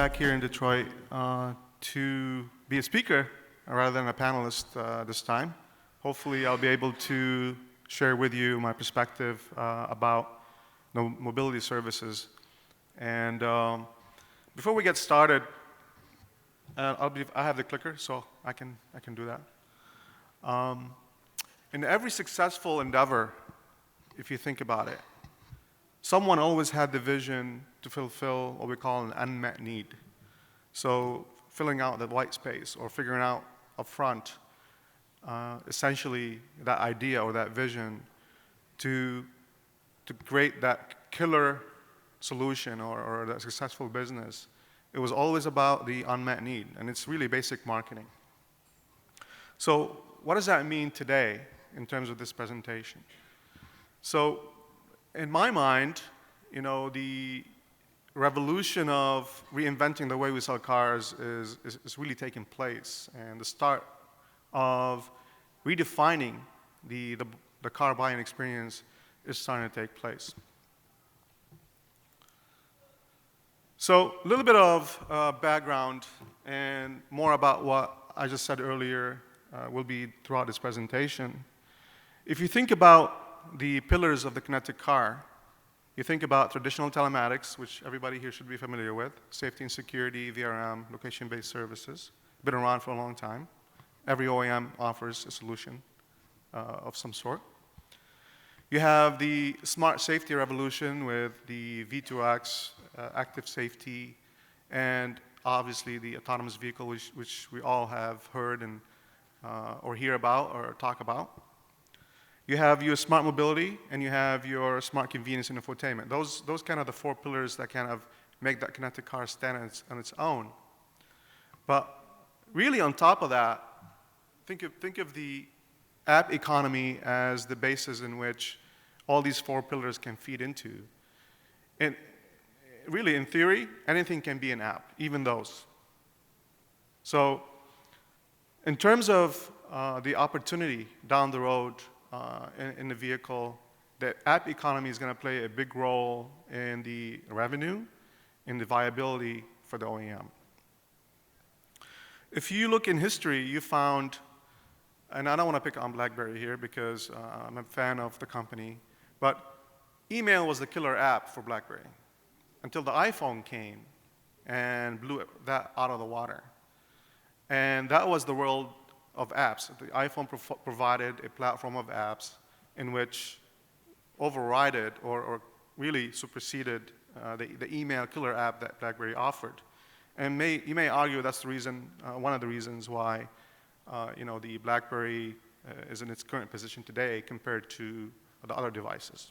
back here in Detroit to be a speaker rather than a panelist this time. Hopefully I'll be able to share with you my perspective about mobility services. And before we get started, I have the clicker, so I can do that. In every successful endeavor, if you think about it, someone always had the vision to fulfill what we call an unmet need. So filling out the white space or figuring out upfront essentially that idea or that vision to create that killer solution or that successful business. It was always about the unmet need, and it's really basic marketing. So what does that mean today in terms of this presentation? So in my mind, you know, the revolution of reinventing the way we sell cars is really taking place, and the start of redefining the car buying experience is starting to take place. So a little bit of background and more about what I just said earlier will be throughout this presentation. If you think about the pillars of the connected car, you think about traditional telematics, which everybody here should be familiar with, safety and security, VRM, location-based services, been around for a long time. Every OEM offers a solution of some sort. You have the smart safety revolution with the V2X, active safety, and obviously the autonomous vehicle, which we all have heard and or hear about or talk about. You have your smart mobility, and you have your smart convenience and infotainment. Those kind of the four pillars that kind of make that connected car stand on its own. But really on top of that, think of the app economy as the basis in which all these four pillars can feed into. And really, in theory, anything can be an app, even those. So in terms of the opportunity down the road in the vehicle, the app economy is going to play a big role in the revenue, in the viability for the OEM. If you look in history, you found, and I don't want to pick on BlackBerry here because I'm a fan of the company, but email was the killer app for BlackBerry until the iPhone came and blew that out of the water. And that was the world of apps. The iPhone provided a platform of apps in which overrided or really superseded the email killer app that BlackBerry offered. And you may argue that's the reason, one of the reasons why the BlackBerry is in its current position today compared to the other devices.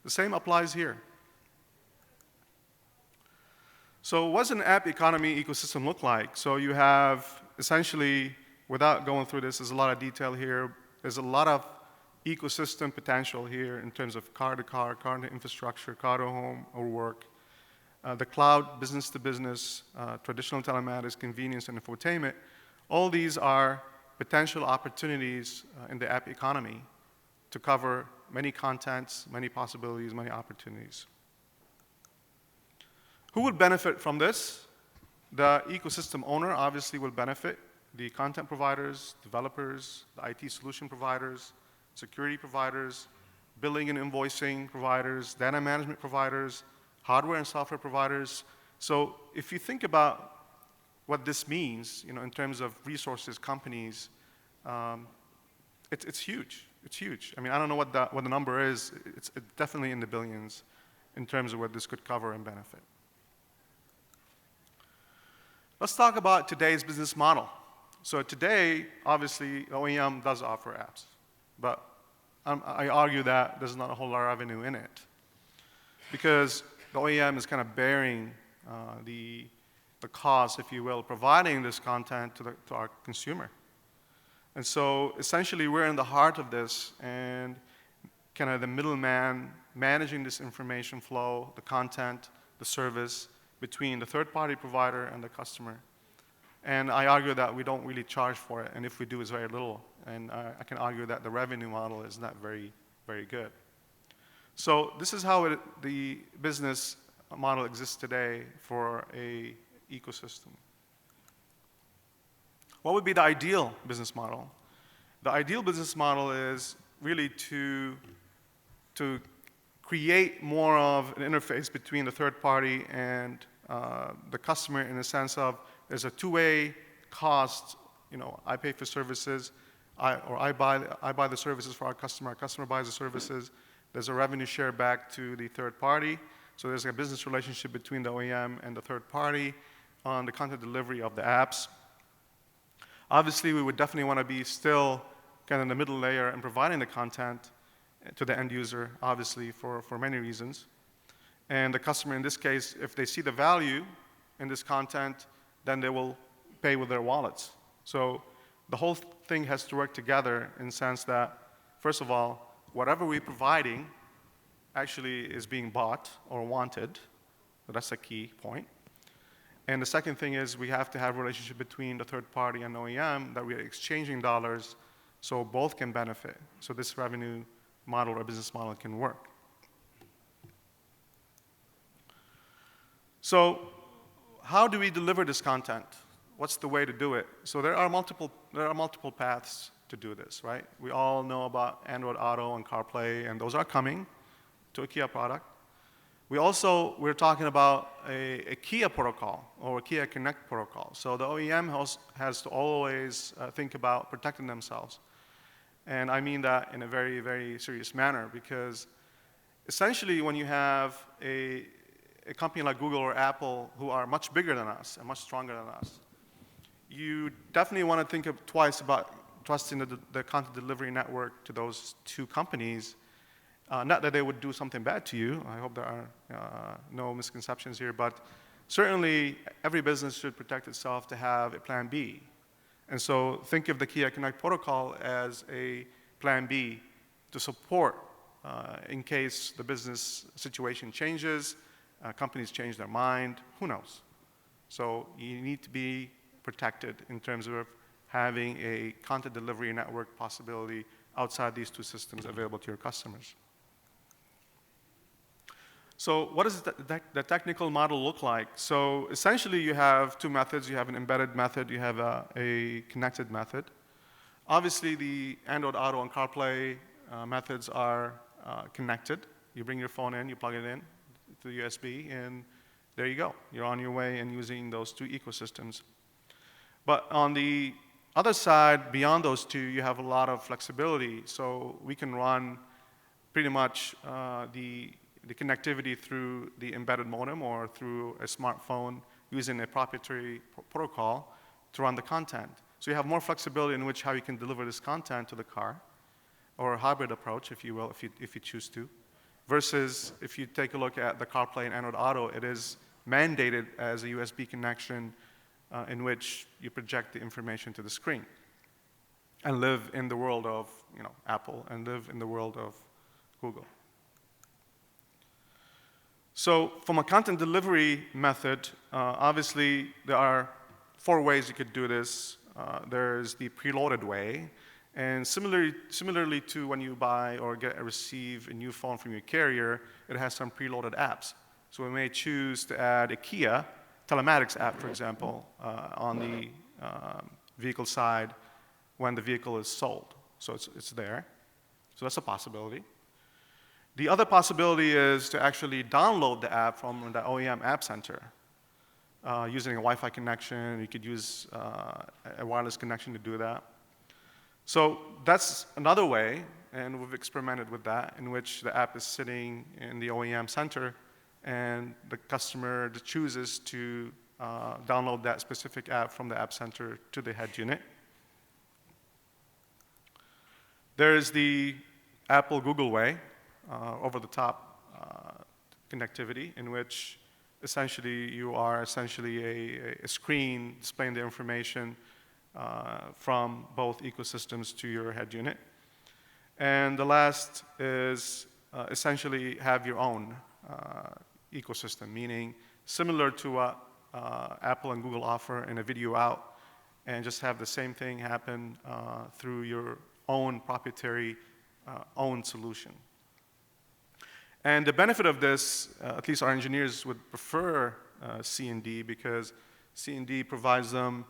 The same applies here. So what does an app economy ecosystem look like? So you have essentially, without going through this, there's a lot of detail here. There's a lot of ecosystem potential here in terms of car-to-car, car-to-infrastructure, car-to-home or work. The cloud, business-to-business, traditional telematics, convenience, and infotainment. All these are potential opportunities in the app economy to cover many contents, many possibilities, many opportunities. Who would benefit from this? The ecosystem owner obviously will benefit. The content providers, developers, the IT solution providers, security providers, billing and invoicing providers, data management providers, hardware and software providers. So if you think about what this means, in terms of resources, companies, it's huge. It's huge. I mean, I don't know what the number is. It's definitely in the billions in terms of what this could cover and benefit. Let's talk about today's business model. So today, obviously, OEM does offer apps, but I argue that there's not a whole lot of revenue in it because the OEM is kind of bearing the cost, if you will, providing this content to our consumer. And so essentially, we're in the heart of this and kind of the middleman managing this information flow, the content, the service between the third-party provider and the customer. And I argue that we don't really charge for it, and if we do, it's very little. And I can argue that the revenue model is not very, very good. So this is how the business model exists today for a ecosystem. What would be the ideal business model? The ideal business model is really to create more of an interface between the third party and the customer, in the sense of there's a two-way cost. I pay for services, I buy the services for our customer buys the services. There's a revenue share back to the third party. So there's a business relationship between the OEM and the third party on the content delivery of the apps. Obviously, we would definitely want to be still kind of in the middle layer and providing the content to the end user, obviously, for many reasons. And the customer, in this case, if they see the value in this content, then they will pay with their wallets. So the whole thing has to work together in the sense that, first of all, whatever we're providing actually is being bought or wanted. So that's a key point. And the second thing is we have to have a relationship between the third party and OEM, that we are exchanging dollars so both can benefit. So this revenue model or business model can work. So how do we deliver this content? What's the way to do it? So there are multiple paths to do this, right? We all know about Android Auto and CarPlay, and those are coming to a Kia product. We're talking about a Kia protocol or a Kia Connect protocol. So the OEM has to always think about protecting themselves. And I mean that in a very, very serious manner, because essentially when you have a company like Google or Apple who are much bigger than us and much stronger than us, you definitely want to think twice about trusting the content delivery network to those two companies. Not that they would do something bad to you. I hope there are no misconceptions here. But certainly, every business should protect itself to have a plan B. And so think of the Kia Connect protocol as a plan B to support in case the business situation changes, companies change their mind, who knows? So you need to be protected in terms of having a content delivery network possibility outside these two systems available to your customers. So what does the technical model look like? So essentially, you have two methods. You have an embedded method. You have a connected method. Obviously, the Android Auto and CarPlay methods are connected. You bring your phone in, you plug it in to the USB, and there you go. You're on your way and using those two ecosystems. But on the other side, beyond those two, you have a lot of flexibility. So we can run pretty much the connectivity through the embedded modem or through a smartphone using a proprietary protocol to run the content. So you have more flexibility in how you can deliver this content to the car, or a hybrid approach, if you will, if you choose to. Versus if you take a look at the CarPlay and Android Auto, it is mandated as a USB connection in which you project the information to the screen and live in the world of Apple and live in the world of Google. So from a content delivery method, obviously there are 4 ways you could do this. There's the preloaded way. And similarly to when you buy or receive a new phone from your carrier, it has some preloaded apps. So we may choose to add a Kia telematics app, for example, on the vehicle side when the vehicle is sold. So it's there. So that's a possibility. The other possibility is to actually download the app from the OEM App Center using a Wi-Fi connection. You could use a wireless connection to do that. So that's another way, and we've experimented with that, in which the app is sitting in the OEM center, and the customer chooses to download that specific app from the App Center to the head unit. There is the Apple-Google way, over-the-top connectivity, in which essentially you are a screen displaying the information from both ecosystems to your head unit. And the last is essentially have your own ecosystem, meaning similar to what Apple and Google offer in a video out, and just have the same thing happen through your own proprietary Oem Solution. And the benefit of this, at least our engineers would prefer C&D because C&D provides them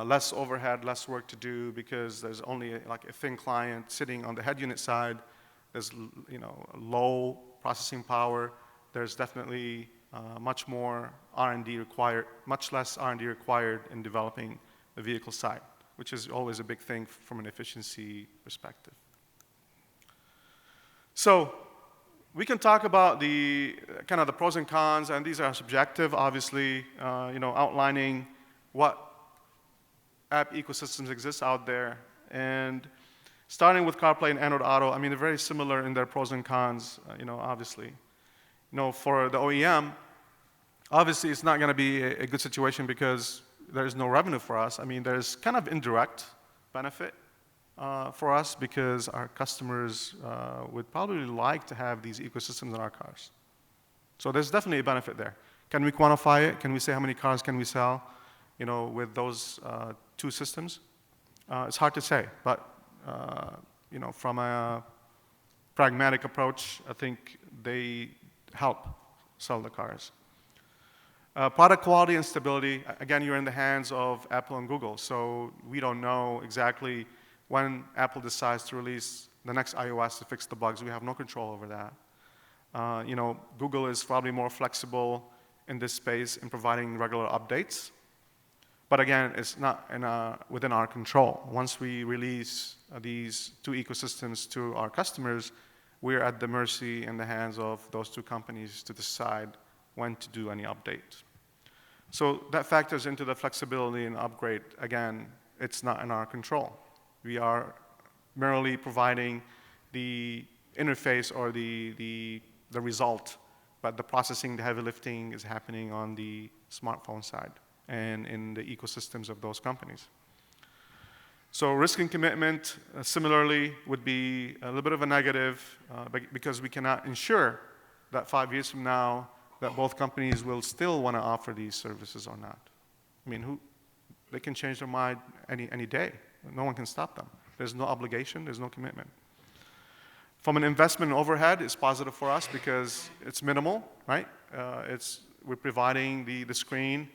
less overhead, less work to do because there's only like a thin client sitting on the head unit side. There's low processing power. There's definitely much more R&D required, much less R&D required in developing the vehicle side, which is always a big thing from an efficiency perspective. So we can talk about the kind of the pros and cons, and these are subjective, obviously, outlining what app ecosystems exist out there. And starting with CarPlay and Android Auto, I mean, they're very similar in their pros and cons, obviously. For the OEM, obviously it's not going to be a good situation because there's no revenue for us. I mean, there's kind of indirect benefit for us because our customers would probably like to have these ecosystems in our cars. So there's definitely a benefit there. Can we quantify it? Can we say how many cars can we sell, with those two systems? It's hard to say, but from a pragmatic approach, I think they help sell the cars. Product quality and stability, again, you're in the hands of Apple and Google, so we don't know exactly when Apple decides to release the next iOS to fix the bugs. We have no control over that. Google is probably more flexible in this space in providing regular updates. But again, it's not within our control. Once we release these two ecosystems to our customers, we're at the mercy and the hands of those two companies to decide when to do any update. So that factors into the flexibility and upgrade. Again, it's not in our control. We are merely providing the interface or the result, but the processing, the heavy lifting is happening on the smartphone side and in the ecosystems of those companies. So risk and commitment, similarly, would be a little bit of a negative because we cannot ensure that 5 years from now that both companies will still want to offer these services or not. I mean, they can change their mind any day. No one can stop them. There's no obligation, there's no commitment. From an investment and overhead, it's positive for us because it's minimal, right? We're providing the screen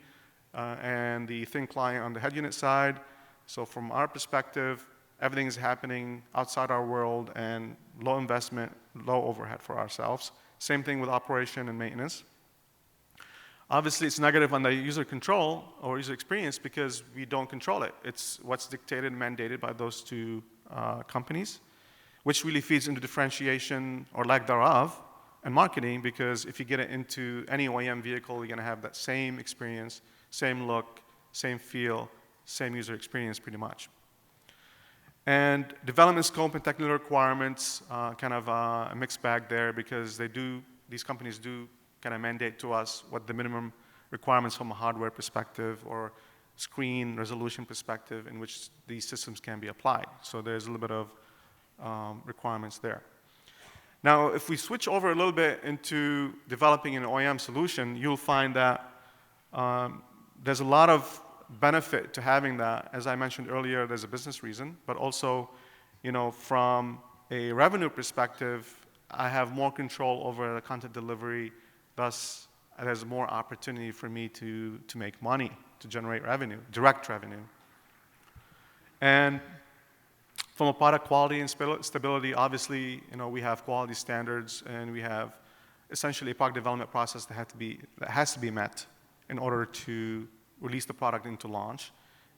and the thin client on the head unit side. So from our perspective, everything is happening outside our world and low investment, low overhead for ourselves. Same thing with operation and maintenance. Obviously, it's negative on the user control or user experience because we don't control it. It's what's dictated and mandated by those two companies, which really feeds into differentiation or lack thereof and marketing, because if you get it into any OEM vehicle, you're going to have that same experience, same look, same feel, same user experience pretty much. And development scope and technical requirements, kind of a mixed bag there because these companies do kind of mandate to us what the minimum requirements from a hardware perspective or screen resolution perspective in which these systems can be applied. So there's a little bit of requirements there. Now, if we switch over a little bit into developing an OEM solution, you'll find that there's a lot of benefit to having that. As I mentioned earlier, there's a business reason, but also, from a revenue perspective, I have more control over the content delivery. Thus, there's more opportunity for me to make money, to generate revenue, direct revenue. And from a product quality and stability, obviously, we have quality standards and we have essentially a product development process that has to be met in order to release the product into launch.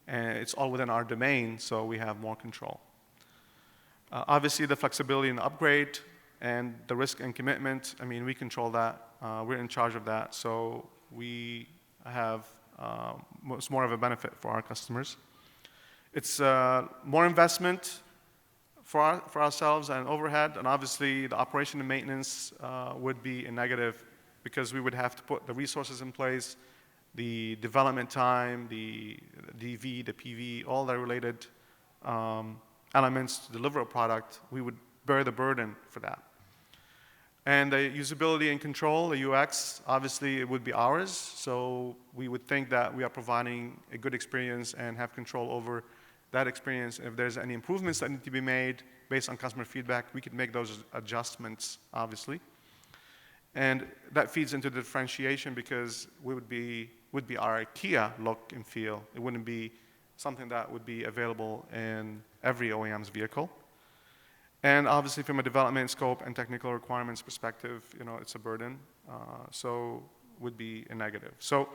And it's all within our domain, so we have more control. Obviously, the flexibility and upgrade and the risk and commitment, I mean, we control that. We're in charge of that, so we have it's more of a benefit for our customers. It's more investment for ourselves and overhead, and obviously the operation and maintenance would be a negative because we would have to put the resources in place, the development time, the DV, the PV, all the related elements to deliver a product. We would bear the burden for that. And the usability and control, the UX, obviously it would be ours. So we would think that we are providing a good experience and have control over that experience. If there's any improvements that need to be made based on customer feedback, we could make those adjustments, obviously. And that feeds into the differentiation because would be our Kia look and feel. It wouldn't be something that would be available in every OEM's vehicle. And obviously from a development scope and technical requirements perspective, it's a burden, so would be a negative. So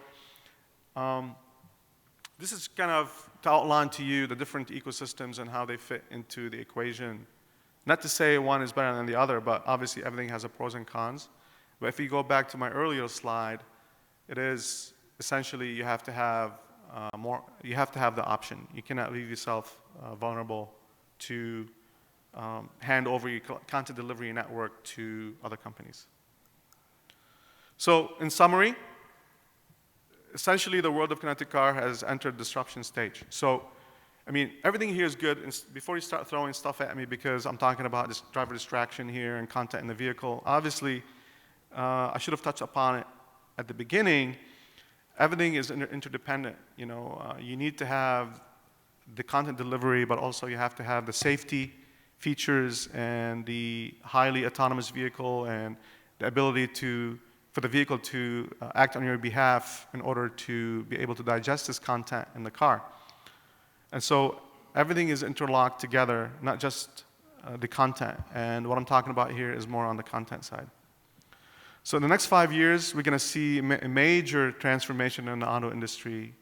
this is kind of to outline to you the different ecosystems and how they fit into the equation. Not to say one is better than the other, but obviously everything has a pros and cons. But if you go back to my earlier slide, it is essentially you have to have the option. You cannot leave yourself vulnerable to hand over your content delivery network to other companies. So in summary, essentially the world of connected car has entered disruption stage. So, I mean, everything here is good. And before you start throwing stuff at me because I'm talking about this driver distraction here and content in the vehicle, obviously, I should have touched upon it at the beginning. Everything is interdependent. You need to have the content delivery, but also you have to have the safety features and the highly autonomous vehicle and the ability for the vehicle to act on your behalf in order to be able to digest this content in the car. And so everything is interlocked together, not just the content. And what I'm talking about here is more on the content side. So in the next 5 years, we're going to see a major transformation in the auto industry,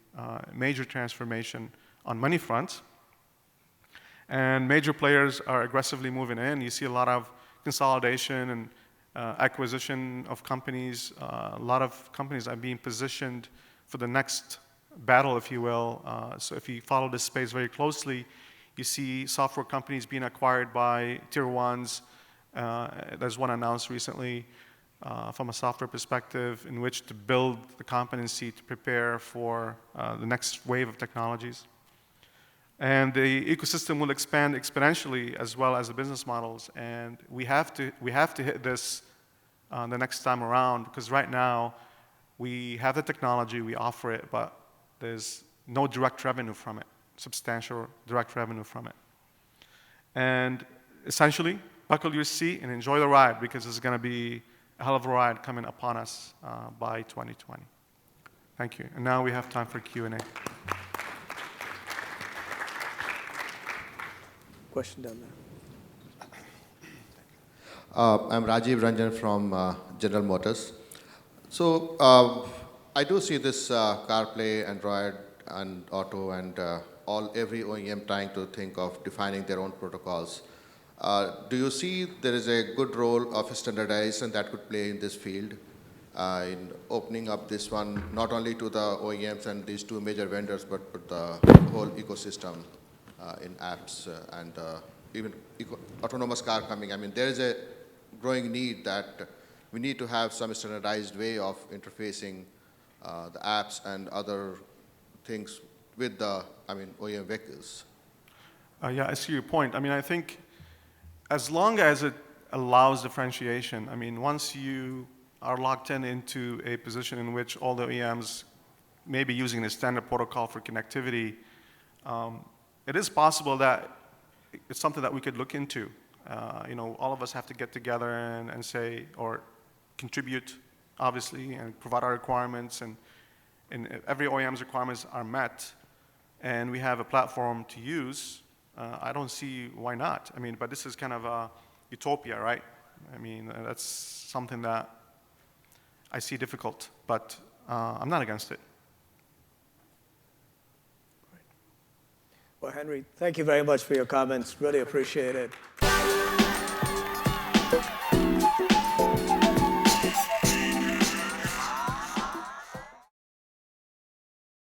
major transformation on many fronts. And major players are aggressively moving in. You see a lot of consolidation and acquisition of companies. A lot of companies are being positioned for the next battle, if you will. So if you follow this space very closely, you see software companies being acquired by tier ones. There's one announced recently from a software perspective in which to build the competency to prepare for the next wave of technologies. And the ecosystem will expand exponentially as well as the business models. And we have to hit this the next time around because right now we have the technology, we offer it, but there's no direct revenue from it, substantial direct revenue from it. And essentially, buckle your seat and enjoy the ride because it's going to be a hell of a ride coming upon us by 2020. Thank you. And now we have time for Q&A. Question down there. I'm Rajiv Ranjan from General Motors. So I do see this CarPlay, Android, and Auto, and every OEM trying to think of defining their own protocols. Do you see there is a good role of standardization that could play in this field in opening up this one, not only to the OEMs and these two major vendors, but the whole ecosystem in apps and even autonomous car coming? I mean, there is a growing need that we need to have some standardized way of interfacing the apps and other things with the, OEM vehicles. Yeah, I see your point. I mean, I think as long as it allows differentiation, I mean, once you are locked into a position in which all the OEMs may be using the standard protocol for connectivity, it is possible that it's something that we could look into. All of us have to get together and say, or contribute, obviously, and provide our requirements, and every OEM's requirements are met, and we have a platform to use. I don't see why not. I mean, but this is kind of a utopia, right? I mean, that's something that I see difficult, but I'm not against it. Well, Henry, thank you very much for your comments. Really appreciate it.